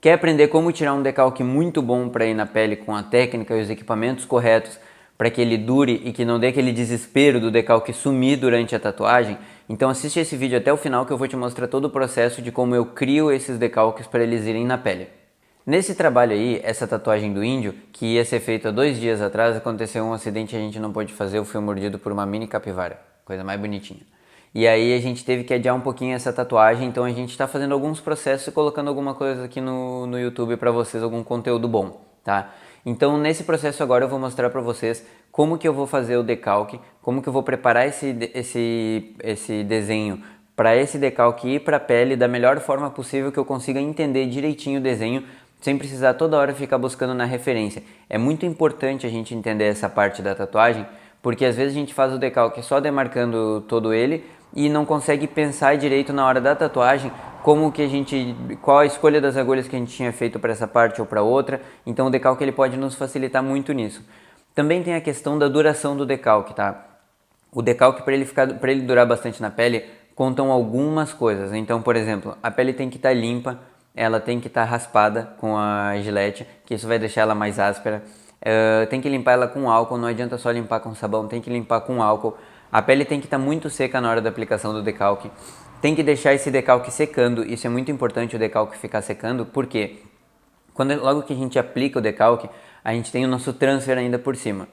Quer aprender como tirar um decalque muito bom para ir na pele com a técnica e os equipamentos corretos para que ele dure e que não dê aquele desespero do decalque sumir durante a tatuagem? Então assiste esse vídeo até o final que eu vou te mostrar todo o processo de como eu crio esses decalques para eles irem na pele. Nesse trabalho aí, essa tatuagem do índio, que ia ser feita 2 dias atrás, aconteceu um acidente e a gente não pôde fazer, eu fui mordido por uma mini capivara, coisa mais bonitinha. E aí a gente teve que adiar um pouquinho essa tatuagem, então a gente está fazendo alguns processos e colocando alguma coisa aqui no YouTube para vocês, algum conteúdo bom, tá? Então nesse processo agora eu vou mostrar para vocês como que eu vou fazer o decalque, como que eu vou preparar esse desenho para esse decalque ir para a pele da melhor forma possível que eu consiga entender direitinho o desenho, sem precisar toda hora ficar buscando na referência. É muito importante a gente entender essa parte da tatuagem, porque às vezes a gente faz o decalque só demarcando todo ele e não consegue pensar direito na hora da tatuagem qual a escolha das agulhas que a gente tinha feito para essa parte ou para outra. Então o decalque ele pode nos facilitar muito nisso. Também tem a questão da duração do decalque, tá? O decalque, para ele durar bastante na pele, contam algumas coisas. Então, por exemplo, a pele tem que estar limpa, ela tem que estar raspada com a gilete, que isso vai deixar ela mais áspera. Tem que limpar ela com álcool, não adianta só limpar com sabão, tem que limpar com álcool. A pele tem que estar muito seca na hora da aplicação do decalque. Tem que deixar esse decalque secando, isso é muito importante, o decalque ficar secando, porque logo que a gente aplica o decalque, a gente tem o nosso transfer ainda por cima.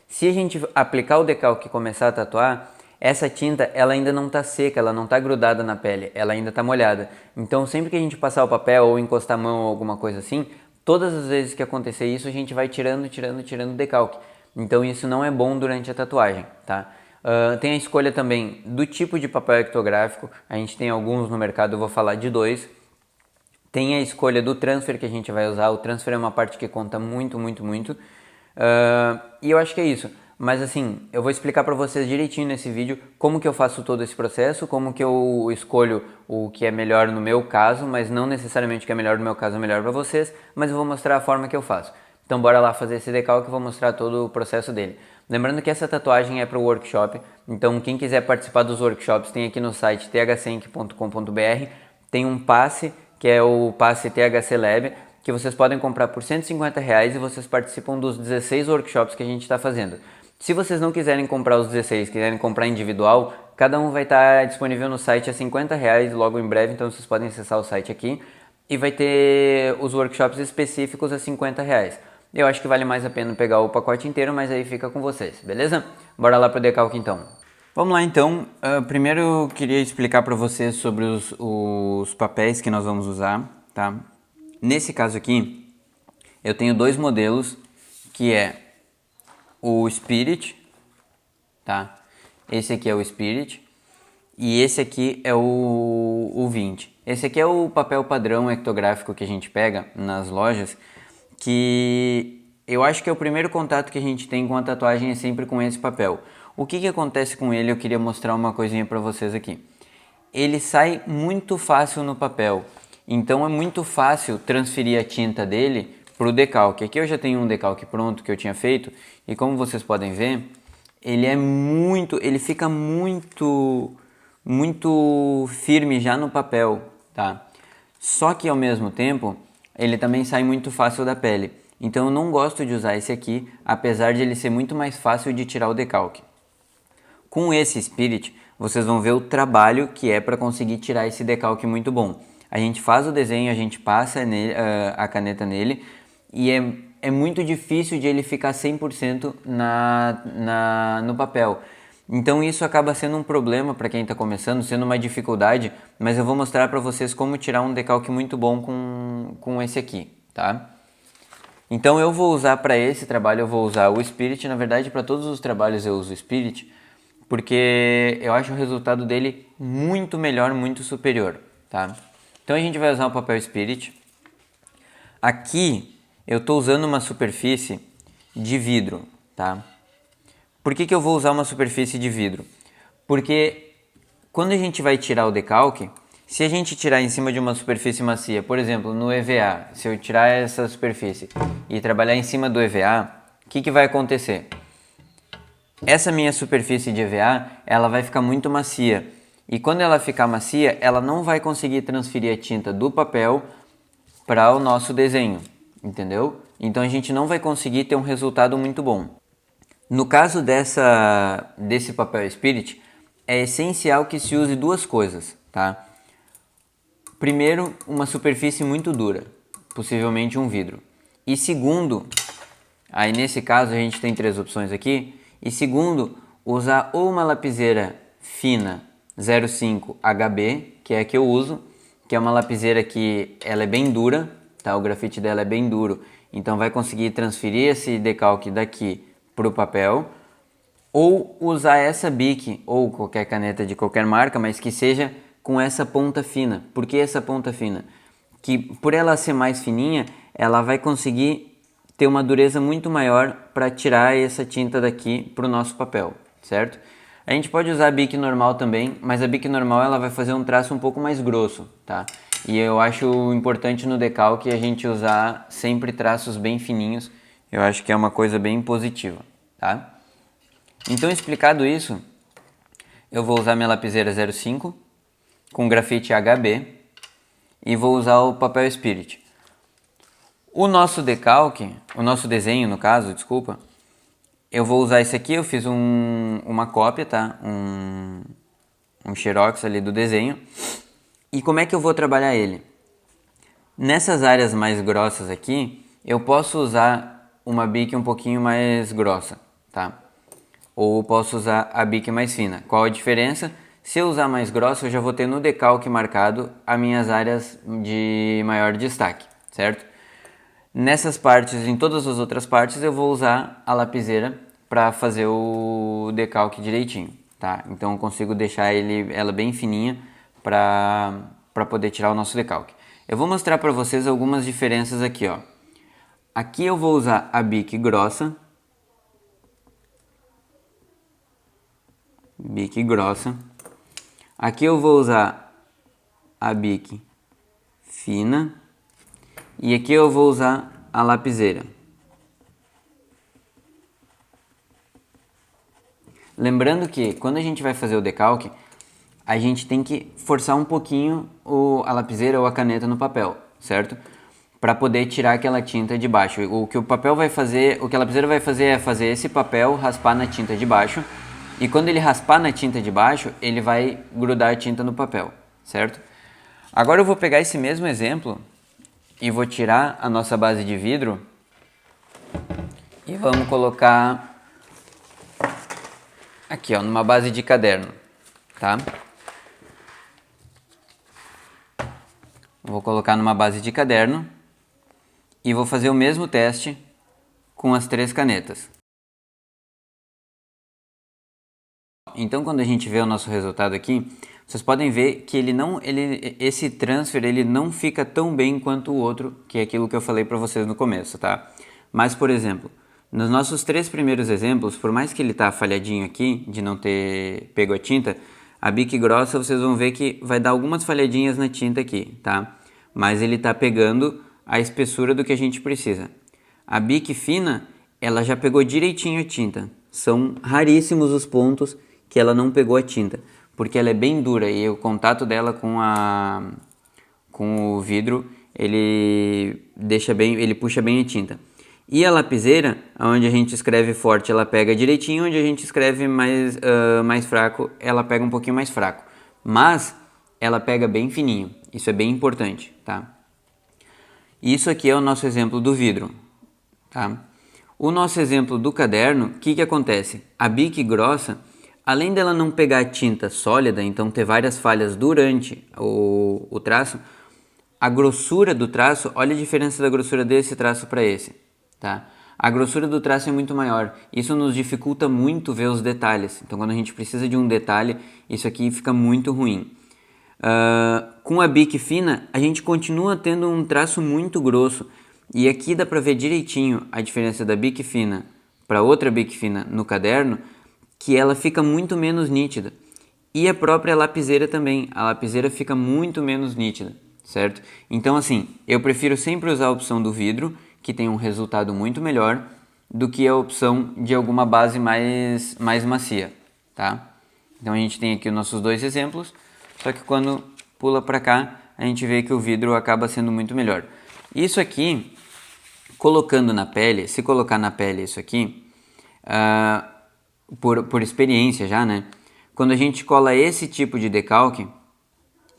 Se a gente aplicar o decalque e começar a tatuar, essa tinta ela ainda não está seca, ela não está grudada na pele, ela ainda está molhada. Então sempre que a gente passar o papel ou encostar a mão ou alguma coisa assim, todas as vezes que acontecer isso, a gente vai tirando o decalque. Então isso não é bom durante a tatuagem, tá? Tem a escolha também do tipo de papel ectográfico, a gente tem alguns no mercado, eu vou falar de 2. Tem a escolha do transfer que a gente vai usar, o transfer é uma parte que conta muito. E eu acho que é isso. Mas assim, eu vou explicar para vocês direitinho nesse vídeo como que eu faço todo esse processo, como que eu escolho o que é melhor no meu caso, mas não necessariamente o que é melhor no meu caso é melhor para vocês, mas eu vou mostrar a forma que eu faço. Então bora lá fazer esse decalque e vou mostrar todo o processo dele. Lembrando que essa tatuagem é para o workshop, então quem quiser participar dos workshops tem aqui no site thsenk.com.br, tem um passe, que é o passe THC Lab, que vocês podem comprar por R$150 e vocês participam dos 16 workshops que a gente está fazendo. Se vocês não quiserem comprar os 16, quiserem comprar individual, cada um vai estar disponível no site a R$50 logo em breve, então vocês podem acessar o site aqui e vai ter os workshops específicos a R$50. Eu acho que vale mais a pena pegar o pacote inteiro, mas aí fica com vocês, beleza? Bora lá pro decalque então. Vamos lá então, primeiro eu queria explicar para vocês sobre os papéis que nós vamos usar, tá? Nesse caso aqui, eu tenho 2 modelos, que é o Spirit, tá? Esse aqui é o Spirit e esse aqui é o 20. Esse aqui é o papel padrão ectográfico que a gente pega nas lojas, que eu acho que é o primeiro contato que a gente tem com a tatuagem é sempre com esse papel. O que acontece com ele? Eu queria mostrar uma coisinha para vocês aqui. Ele sai muito fácil no papel, então é muito fácil transferir a tinta dele para o decalque. Aqui eu já tenho um decalque pronto que eu tinha feito e como vocês podem ver, ele fica muito firme já no papel, tá? Só que ao mesmo tempo, ele também sai muito fácil da pele. Então eu não gosto de usar esse aqui, apesar de ele ser muito mais fácil de tirar o decalque. Com esse Spirit, vocês vão ver o trabalho que é para conseguir tirar esse decalque muito bom. A gente faz o desenho, a gente passa a caneta nele e é muito difícil de ele ficar 100% no papel. Então isso acaba sendo um problema para quem está começando, sendo uma dificuldade, mas eu vou mostrar para vocês como tirar um decalque muito bom com esse aqui, tá? Então eu vou usar para esse trabalho, eu vou usar o Spirit, na verdade para todos os trabalhos eu uso o Spirit, porque eu acho o resultado dele muito melhor, muito superior, tá? Então a gente vai usar o papel Spirit. Aqui eu estou usando uma superfície de vidro, tá? Por que eu vou usar uma superfície de vidro? Porque quando a gente vai tirar o decalque, se a gente tirar em cima de uma superfície macia, por exemplo, no EVA, se eu tirar essa superfície e trabalhar em cima do EVA, o que vai acontecer? Essa minha superfície de EVA, ela vai ficar muito macia. E quando ela ficar macia, ela não vai conseguir transferir a tinta do papel para o nosso desenho, entendeu? Então a gente não vai conseguir ter um resultado muito bom. No caso desse papel Spirit, é essencial que se use duas coisas, tá? Primeiro, uma superfície muito dura, possivelmente um vidro. E segundo, aí nesse caso a gente tem três opções aqui. E segundo, usar ou uma lapiseira fina 05 HB, que é a que eu uso, que é uma lapiseira que ela é bem dura, tá? O grafite dela é bem duro, então vai conseguir transferir esse decalque daqui para o papel, ou usar essa Bic ou qualquer caneta de qualquer marca, mas que seja com essa ponta fina. Por que essa ponta fina? Que por ela ser mais fininha, ela vai conseguir ter uma dureza muito maior para tirar essa tinta daqui para o nosso papel, certo? A gente pode usar a Bic normal também, mas a Bic normal ela vai fazer um traço um pouco mais grosso, tá? E eu acho importante no decalque a gente usar sempre traços bem fininhos. Eu acho que é uma coisa bem positiva, tá? Então, explicado isso, eu vou usar minha lapiseira 05 com grafite HB e vou usar o papel Spirit. O nosso decalque, o nosso desenho no caso, desculpa, eu vou usar esse aqui, eu fiz uma cópia, tá? Um xerox ali do desenho. E como é que eu vou trabalhar ele? Nessas áreas mais grossas aqui, eu posso usar uma Bic um pouquinho mais grossa, tá? Ou posso usar a Bic mais fina. Qual a diferença? Se eu usar mais grossa, eu já vou ter no decalque marcado as minhas áreas de maior destaque, certo? Nessas partes, em todas as outras partes, eu vou usar a lapiseira para fazer o decalque direitinho, tá? Então eu consigo deixar ela bem fininha para poder tirar o nosso decalque. Eu vou mostrar para vocês algumas diferenças aqui, ó. Aqui eu vou usar a Bic grossa. Bic grossa. Aqui eu vou usar a Bic fina e aqui eu vou usar a lapiseira. Lembrando que quando a gente vai fazer o decalque, a gente tem que forçar um pouquinho a lapiseira ou a caneta no papel, certo? Para poder tirar aquela tinta de baixo. O que o papel vai fazer, o que a lapiseira vai fazer é fazer esse papel raspar na tinta de baixo. E quando ele raspar na tinta de baixo, ele vai grudar a tinta no papel, certo? Agora eu vou pegar esse mesmo exemplo e vou tirar a nossa base de vidro e vamos colocar aqui, ó, numa base de caderno, tá? Vou colocar numa base de caderno e vou fazer o mesmo teste com as três canetas. Então, quando a gente vê o nosso resultado aqui, vocês podem ver que esse transfer ele não fica tão bem quanto o outro, que é aquilo que eu falei para vocês no começo, tá? Mas, por exemplo, nos nossos três primeiros exemplos, por mais que ele tá falhadinho aqui, de não ter pego a tinta, a Bic grossa vocês vão ver que vai dar algumas falhadinhas na tinta aqui, tá? Mas ele tá pegando a espessura do que a gente precisa. A Bic fina, ela já pegou direitinho a tinta. São raríssimos os pontos que ela não pegou a tinta, porque ela é bem dura e o contato dela com o vidro, ele puxa bem a tinta. E a lapiseira, onde a gente escreve forte, ela pega direitinho, onde a gente escreve mais fraco, ela pega um pouquinho mais fraco. Mas ela pega bem fininho, isso é bem importante, tá? Isso aqui é o nosso exemplo do vidro, tá? O nosso exemplo do caderno, o que acontece? A Bic grossa, além dela não pegar tinta sólida, então ter várias falhas durante o traço, a grossura do traço, olha a diferença da grossura desse traço para esse, tá? A grossura do traço é muito maior, isso nos dificulta muito ver os detalhes, então quando a gente precisa de um detalhe, isso aqui fica muito ruim. Com a Bic fina, a gente continua tendo um traço muito grosso, e aqui dá para ver direitinho a diferença da Bic fina para outra Bic fina no caderno, que ela fica muito menos nítida. E a própria lapiseira também, a lapiseira fica muito menos nítida, certo? Então assim, eu prefiro sempre usar a opção do vidro, que tem um resultado muito melhor, do que a opção de alguma base mais macia, tá? Então a gente tem aqui os nossos dois exemplos, só que quando pula para cá, a gente vê que o vidro acaba sendo muito melhor. Isso aqui, colocando na pele, se colocar na pele isso aqui, por experiência já, né? Quando a gente cola esse tipo de decalque,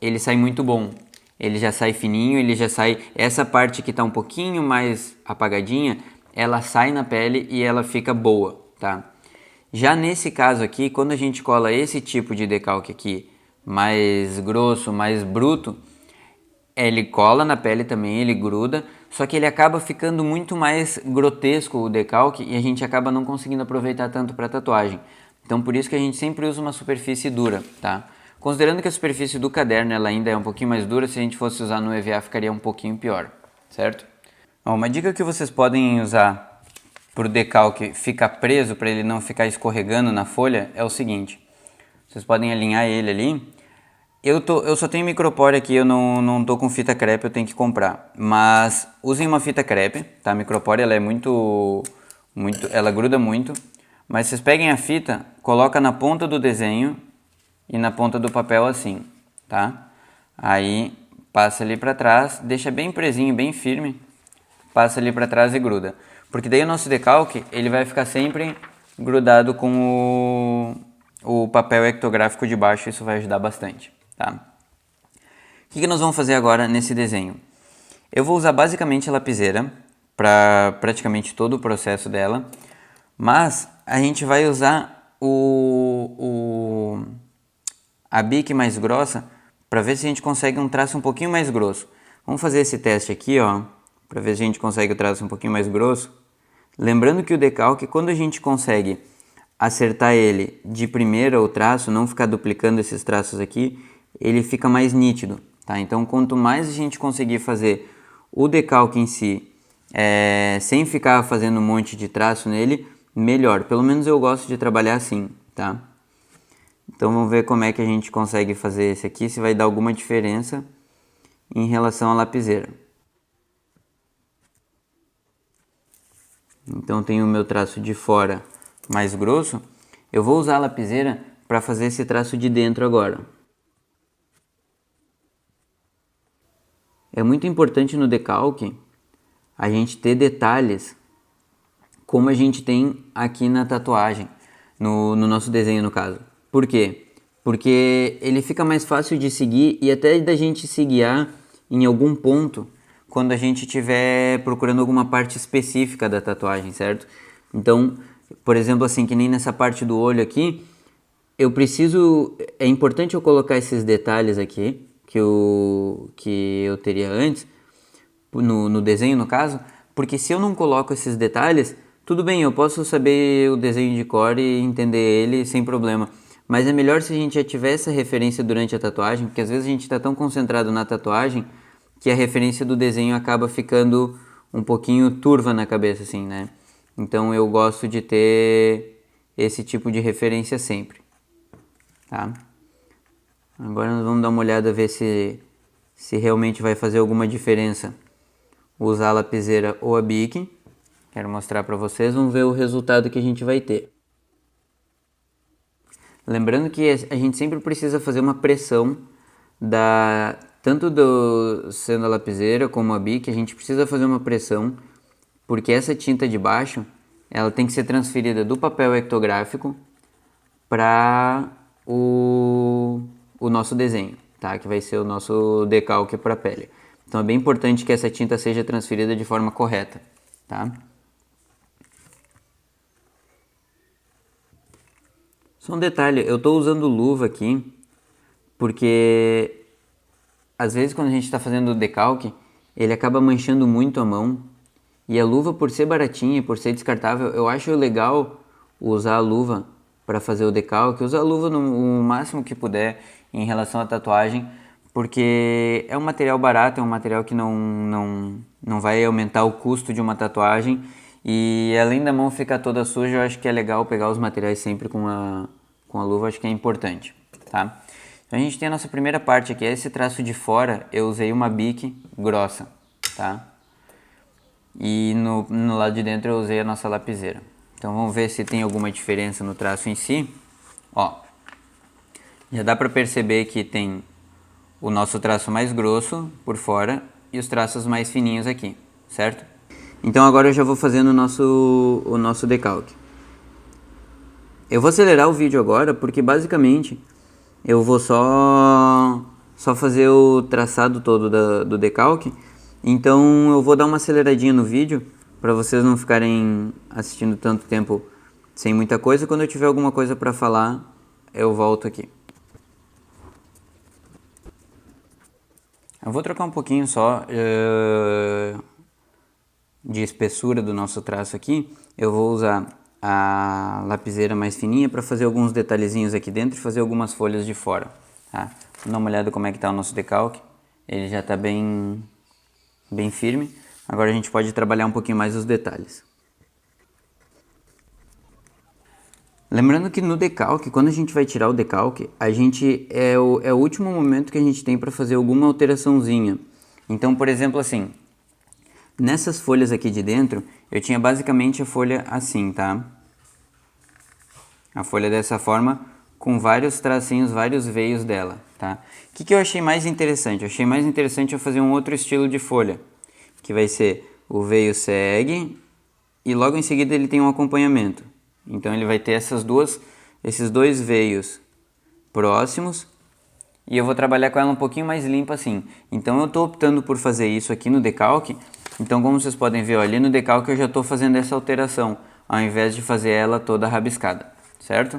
ele sai muito bom. Ele já sai fininho, ele já sai... Essa parte que tá um pouquinho mais apagadinha, ela sai na pele e ela fica boa, tá? Já nesse caso aqui, quando a gente cola esse tipo de decalque aqui, mais grosso, mais bruto, ele cola na pele também, ele gruda, só que ele acaba ficando muito mais grotesco o decalque e a gente acaba não conseguindo aproveitar tanto para tatuagem. Então por isso que a gente sempre usa uma superfície dura, tá? Considerando que a superfície do caderno ela ainda é um pouquinho mais dura, se a gente fosse usar no EVA ficaria um pouquinho pior, certo? Uma dica que vocês podem usar para o decalque ficar preso, para ele não ficar escorregando na folha, é o seguinte. Vocês podem alinhar ele ali. Eu só tenho micropore aqui, eu não tô com fita crepe, eu tenho que comprar. Mas usem uma fita crepe, tá? A micropore ela é ela gruda muito. Mas vocês peguem a fita, coloca na ponta do desenho e na ponta do papel assim, tá? Aí passa ali pra trás, deixa bem presinho, bem firme, passa ali pra trás e gruda. Porque daí o nosso decalque, ele vai ficar sempre grudado com o papel ectográfico de baixo, isso vai ajudar bastante, tá? O que nós vamos fazer agora nesse desenho? Eu vou usar basicamente a lapiseira para praticamente todo o processo dela, mas a gente vai usar a bique mais grossa para ver se a gente consegue um traço um pouquinho mais grosso. Vamos fazer esse teste aqui, ó, para ver se a gente consegue o traço um pouquinho mais grosso. Lembrando que o decalque, quando a gente consegue acertar ele de primeira o traço, não ficar duplicando esses traços aqui, ele fica mais nítido, tá? Então, quanto mais a gente conseguir fazer o decalque em si, sem ficar fazendo um monte de traço nele, melhor. Pelo menos eu gosto de trabalhar assim, tá? Então, vamos ver como é que a gente consegue fazer esse aqui, se vai dar alguma diferença em relação à lapiseira. Então, tenho o meu traço de fora mais grosso. Eu vou usar a lapiseira para fazer esse traço de dentro agora. É muito importante no decalque a gente ter detalhes como a gente tem aqui na tatuagem, no nosso desenho no caso. Por quê? Porque ele fica mais fácil de seguir e até da gente se guiar em algum ponto quando a gente estiver procurando alguma parte específica da tatuagem, certo? Então, por exemplo, assim, que nem nessa parte do olho aqui, é importante eu colocar esses detalhes aqui, que eu teria antes, no desenho no caso, porque se eu não coloco esses detalhes, tudo bem, eu posso saber o desenho de cor e entender ele sem problema, mas é melhor se a gente já tiver essa referência durante a tatuagem, porque às vezes a gente está tão concentrado na tatuagem que a referência do desenho acaba ficando um pouquinho turva na cabeça, assim, né? Então eu gosto de ter esse tipo de referência sempre, tá? Agora nós vamos dar uma olhada, ver se realmente vai fazer alguma diferença usar a lapiseira ou a bique. Quero mostrar para vocês, vamos ver o resultado que a gente vai ter. Lembrando que a gente sempre precisa fazer uma pressão tanto sendo a lapiseira como a bique, a gente precisa fazer uma pressão porque essa tinta de baixo ela tem que ser transferida do papel ectográfico para o nosso desenho, tá? Que vai ser o nosso decalque para a pele. Então é bem importante que essa tinta seja transferida de forma correta, tá? Só um detalhe, eu estou usando luva aqui porque às vezes quando a gente está fazendo o decalque, ele acaba manchando muito a mão. E a luva, por ser baratinha e por ser descartável, eu acho legal usar a luva para fazer o decalque, usar a luva no máximo que puder em relação à tatuagem, porque é um material barato, é um material que não vai aumentar o custo de uma tatuagem e além da mão ficar toda suja, eu acho que é legal pegar os materiais sempre com a luva, acho que é importante, tá? Então a gente tem a nossa primeira parte aqui, esse traço de fora eu usei uma bique grossa, tá? E no lado de dentro eu usei a nossa lapiseira. Então vamos ver se tem alguma diferença no traço em si. Ó, já dá para perceber que tem o nosso traço mais grosso por fora e os traços mais fininhos aqui, certo? Então agora eu já vou fazendo o nosso decalque. Eu vou acelerar o vídeo agora porque basicamente eu vou só fazer o traçado todo do decalque. Então eu vou dar uma aceleradinha no vídeo para vocês não ficarem assistindo tanto tempo sem muita coisa. Quando eu tiver alguma coisa para falar, eu volto aqui. Eu vou trocar um pouquinho só de espessura do nosso traço aqui. Eu vou usar a lapiseira mais fininha para fazer alguns detalhezinhos aqui dentro e fazer algumas folhas de fora. Tá? Vamos dar uma olhada como é que está o nosso decalque. Ele já está bem firme. Agora a gente pode trabalhar um pouquinho mais os detalhes. Lembrando que no decalque, quando a gente vai tirar o decalque, a gente é o último momento que a gente tem para fazer alguma alteraçãozinha. Então, por exemplo, assim, nessas folhas aqui de dentro, eu tinha basicamente a folha assim, tá? A folha dessa forma, com vários tracinhos, vários veios dela, tá? O que eu achei mais interessante? Eu achei mais interessante eu fazer um outro estilo de folha, que vai ser o veio segue e logo em seguida ele tem um acompanhamento. Então ele vai ter esses dois veios próximos e eu vou trabalhar com ela um pouquinho mais limpa assim. Então eu estou optando por fazer isso aqui no decalque. Então como vocês podem ver, ó, ali no decalque eu já estou fazendo essa alteração, ao invés de fazer ela toda rabiscada, certo?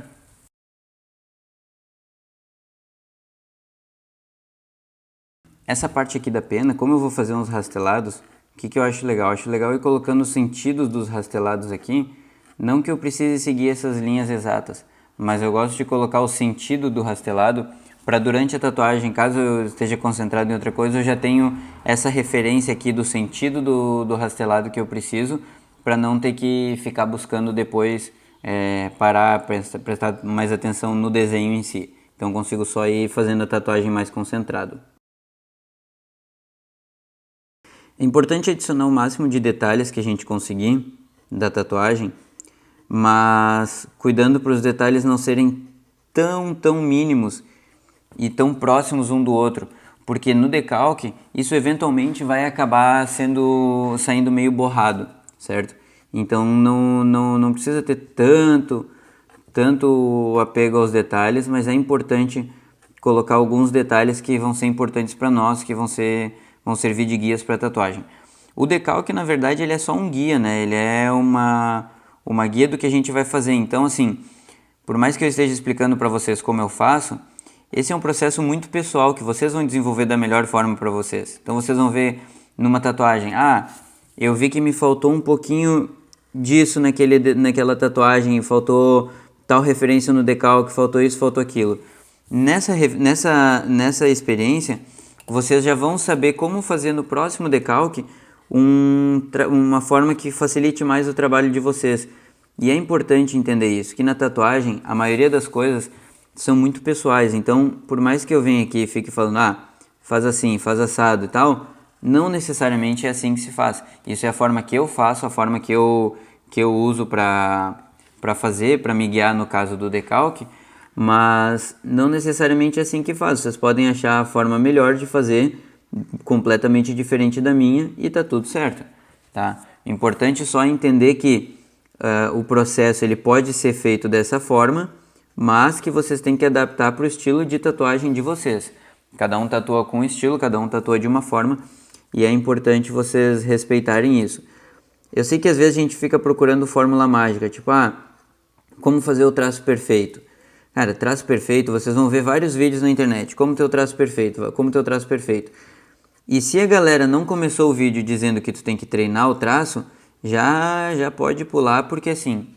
Essa parte aqui da pena, como eu vou fazer uns rastelados, o que eu acho legal? Eu acho legal ir colocando os sentidos dos rastelados aqui. Não que eu precise seguir essas linhas exatas, mas eu gosto de colocar o sentido do rastelado para durante a tatuagem, caso eu esteja concentrado em outra coisa, eu já tenho essa referência aqui do sentido do rastelado que eu preciso, para não ter que ficar buscando depois parar, prestar mais atenção no desenho em si. Então consigo só ir fazendo a tatuagem mais concentrado. É importante adicionar o máximo de detalhes que a gente conseguir da tatuagem, mas cuidando para os detalhes não serem tão mínimos e tão próximos um do outro, porque no decalque isso eventualmente vai acabar saindo meio borrado, certo? Então não precisa ter tanto apego aos detalhes, mas é importante colocar alguns detalhes que vão ser importantes para nós, que vão servir de guias para a tatuagem. O decalque, na verdade, ele é só um guia, né? Ele é uma guia do que a gente vai fazer. Então, assim, por mais que eu esteja explicando para vocês como eu faço, esse é um processo muito pessoal que vocês vão desenvolver da melhor forma para vocês. Então, vocês vão ver numa tatuagem, eu vi que me faltou um pouquinho disso naquela tatuagem, faltou tal referência no decalque, faltou isso, faltou aquilo. Nessa experiência, vocês já vão saber como fazer no próximo decalque uma forma que facilite mais o trabalho de vocês. E é importante entender isso, que na tatuagem a maioria das coisas são muito pessoais. Então, por mais que eu venha aqui e fique falando, faz assim, faz assado e tal, não necessariamente é assim que se faz. Isso é a forma que eu faço, a forma que eu uso para fazer, para me guiar no caso do decalque, mas não necessariamente é assim que faz. Vocês podem achar a forma melhor de fazer, completamente diferente da minha, e tá tudo certo, tá? Importante só entender que o processo ele pode ser feito dessa forma, mas que vocês têm que adaptar para o estilo de tatuagem de vocês. Cada um tatua com um estilo, cada um tatua de uma forma, e é importante vocês respeitarem isso. Eu sei que às vezes a gente fica procurando fórmula mágica, tipo, como fazer o traço perfeito. Cara, traço perfeito, vocês vão ver vários vídeos na internet, como ter o traço perfeito, como ter o traço perfeito. E se a galera não começou o vídeo dizendo que tu tem que treinar o traço, já pode pular, porque assim,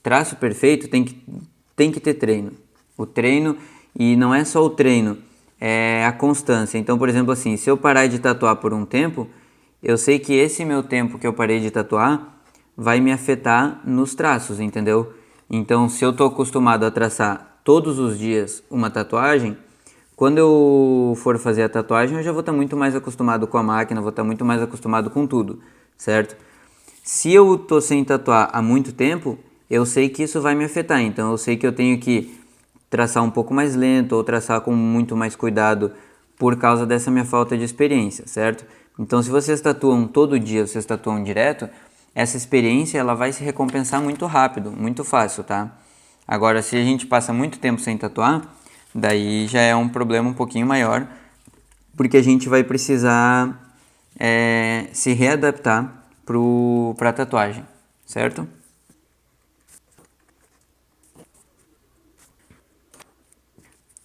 traço perfeito tem que ter treino. O treino, e não é só o treino, é a constância. Então, por exemplo, assim, se eu parar de tatuar por um tempo, eu sei que esse meu tempo que eu parei de tatuar vai me afetar nos traços, entendeu? Então, se eu tô acostumado a traçar todos os dias uma tatuagem, quando eu for fazer a tatuagem, eu já vou estar muito mais acostumado com a máquina, vou estar muito mais acostumado com tudo, certo? Se eu tô sem tatuar há muito tempo, eu sei que isso vai me afetar, então eu sei que eu tenho que traçar um pouco mais lento ou traçar com muito mais cuidado por causa dessa minha falta de experiência, certo? Então, se vocês tatuam todo dia, vocês tatuam direto, essa experiência ela vai se recompensar muito rápido, muito fácil, tá? Agora, se a gente passa muito tempo sem tatuar, daí já é um problema um pouquinho maior, porque a gente vai precisar se readaptar para a tatuagem, certo?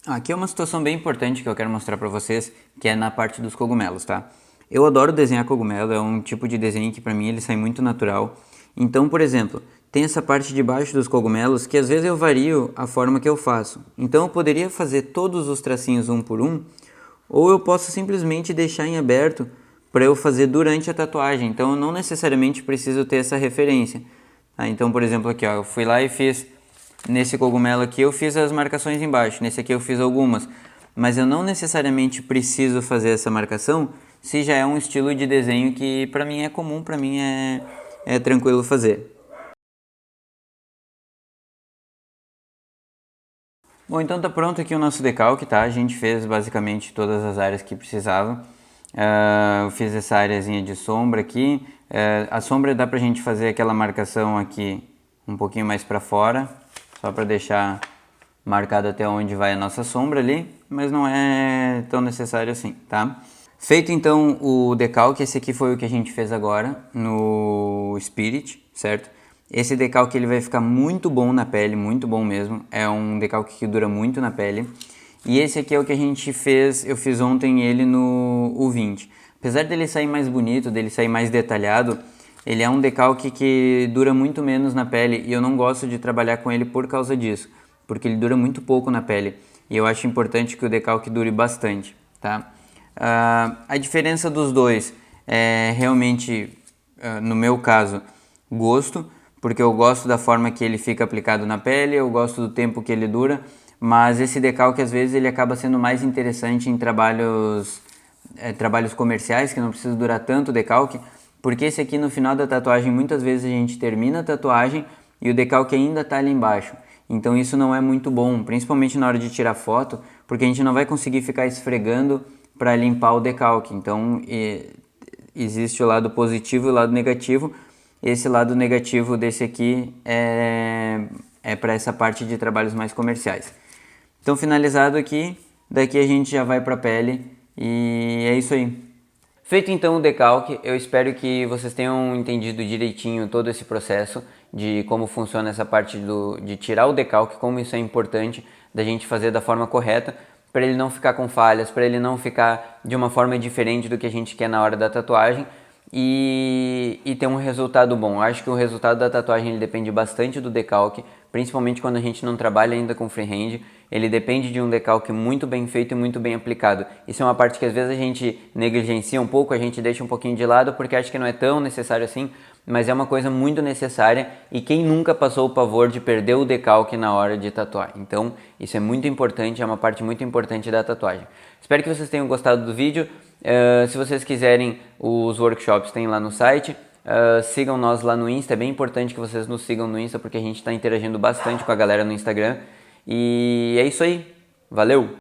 Aqui é uma situação bem importante que eu quero mostrar para vocês, que é na parte dos cogumelos, tá? Eu adoro desenhar cogumelo, é um tipo de desenho que para mim ele sai muito natural. Então, por exemplo, tem essa parte de baixo dos cogumelos que às vezes eu vario a forma que eu faço. Então eu poderia fazer todos os tracinhos um por um, ou eu posso simplesmente deixar em aberto para eu fazer durante a tatuagem. Então eu não necessariamente preciso ter essa referência. Então, por exemplo, aqui ó, eu fui lá e fiz nesse cogumelo aqui, eu fiz as marcações embaixo. Nesse aqui eu fiz algumas, mas eu não necessariamente preciso fazer essa marcação se já é um estilo de desenho que para mim é comum, para mim é tranquilo fazer. Bom, então tá pronto aqui o nosso decalque, tá? A gente fez basicamente todas as áreas que precisava. Eu fiz essa areazinha de sombra aqui. A sombra dá pra gente fazer aquela marcação aqui um pouquinho mais pra fora, só pra deixar marcado até onde vai a nossa sombra ali, mas não é tão necessário assim, tá? Feito então o decalque, esse aqui foi o que a gente fez agora no Spirit, certo? Esse decalque ele vai ficar muito bom na pele, muito bom mesmo. É um decalque que dura muito na pele. E esse aqui é o que a gente fez, eu fiz ontem ele no U20. Apesar dele sair mais bonito, dele sair mais detalhado, ele é um decalque que dura muito menos na pele e eu não gosto de trabalhar com ele por causa disso, porque ele dura muito pouco na pele. E eu acho importante que o decalque dure bastante, tá? A diferença dos dois é realmente, no meu caso, gosto, porque eu gosto da forma que ele fica aplicado na pele, eu gosto do tempo que ele dura, mas esse decalque às vezes ele acaba sendo mais interessante em trabalhos comerciais, que não precisa durar tanto o decalque, porque esse aqui no final da tatuagem muitas vezes a gente termina a tatuagem e o decalque ainda está ali embaixo. Então isso não é muito bom, principalmente na hora de tirar foto, porque a gente não vai conseguir ficar esfregando para limpar o decalque. Então existe o lado positivo e o lado negativo. Esse lado negativo desse aqui é para essa parte de trabalhos mais comerciais. Então finalizado aqui, daqui a gente já vai para a pele e é isso aí. Feito então o decalque, eu espero que vocês tenham entendido direitinho todo esse processo de como funciona essa parte de tirar o decalque, como isso é importante da gente fazer da forma correta, para ele não ficar com falhas, para ele não ficar de uma forma diferente do que a gente quer na hora da tatuagem e ter um resultado bom. Eu acho que o resultado da tatuagem ele depende bastante do decalque, principalmente quando a gente não trabalha ainda com freehand. Ele depende de um decalque muito bem feito e muito bem aplicado. Isso é uma parte que às vezes a gente negligencia um pouco, a gente deixa um pouquinho de lado porque acha que não é tão necessário assim, mas é uma coisa muito necessária e quem nunca passou o pavor de perder o decalque na hora de tatuar? Então isso é muito importante, é uma parte muito importante da tatuagem. Espero que vocês tenham gostado do vídeo. Se vocês quiserem os workshops tem lá no site. Sigam nós lá no Insta, é bem importante que vocês nos sigam no Insta porque a gente está interagindo bastante com a galera no Instagram. E é isso aí, valeu!